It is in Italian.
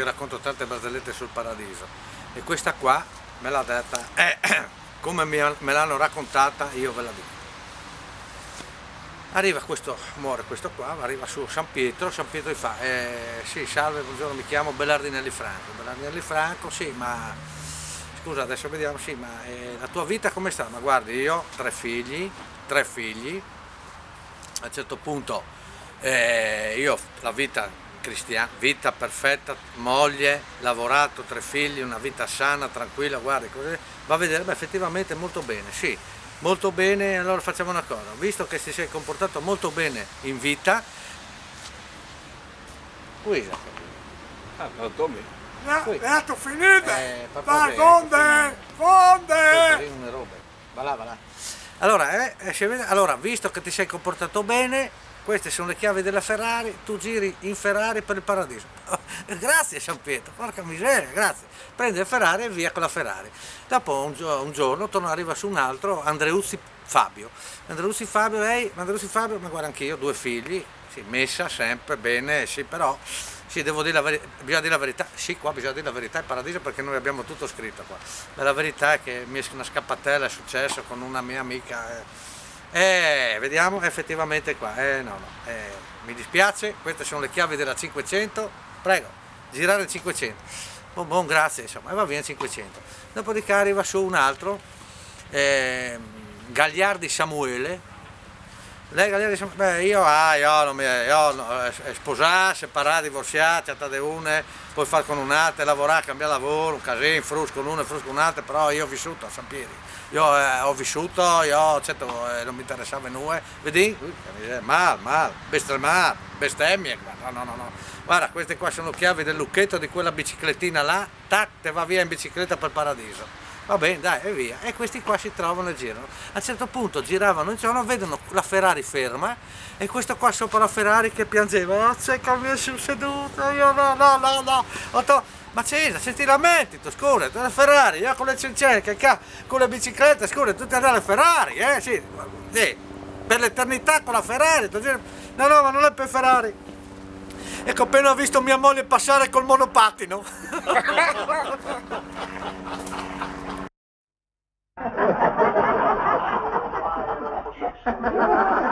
io racconto tante barzellette sul paradiso e questa qua me l'ha detta, come me l'hanno raccontata, io ve la dico. Arriva questo, muore questo qua, arriva su San Pietro gli fa, sì, salve, buongiorno, mi chiamo Belardinelli Franco, sì, ma scusa, adesso vediamo, sì, ma la tua vita come sta? Ma guardi, io ho tre figli, a un certo punto io la vita cristiana, vita perfetta, moglie, lavorato, tre figli, una vita sana, tranquilla, guardi, così, va a vedere, beh, effettivamente molto bene, sì. Molto bene, allora facciamo una cosa, visto che ti sei comportato molto bene in vita, Guisa. Ah, non Tommy. Beato, finite! Dai, fonde! fonde! Va là. Allora, visto che ti sei comportato bene, queste sono le chiavi della Ferrari, tu giri in Ferrari per il paradiso. Grazie San Pietro, porca miseria, grazie. Prende il Ferrari e via con la Ferrari. Dopo un giorno arriva su un altro, Andreuzzi Fabio, ma guarda anch'io, due figli, sì, messa sempre bene, sì, però sì, bisogna dire la verità, sì, qua bisogna dire la verità, il paradiso, perché noi abbiamo tutto scritto qua. Ma la verità è che una scappatella è successo con una mia amica. Vediamo effettivamente qua, mi dispiace, queste sono le chiavi della 500, prego, girare il 500, buon grazie, insomma, e va bene 500. Dopodiché arriva su un altro, Gagliardi Samuele. Io non mi, sposare, separare, divorziare, trattare une, poi fare con un'altra, lavorare, cambiare lavoro, un casino, frus con una e frus con un'altra, però io ho vissuto a San Pieri, certo, non mi interessava nulla, vedi? Bestemmie, no, guarda, queste qua sono chiavi del lucchetto di quella biciclettina là, tac, te va via in bicicletta per il paradiso. Va bene, dai, e via. E questi qua si trovano e girano. A un certo punto giravano in giorno, vedono la Ferrari ferma e questo qua sopra la Ferrari che piangeva. Oh, c'è che mi sono seduto, io no. Ma Cesare, se ti lamenti, tu scusa, tu la Ferrari, io con le cincelle, con le biciclette, scusa, tutti andare alle Ferrari, sì, per l'eternità con la Ferrari. No, ma non è per Ferrari. Ecco, appena ho visto mia moglie passare col monopattino. Ha ha ha!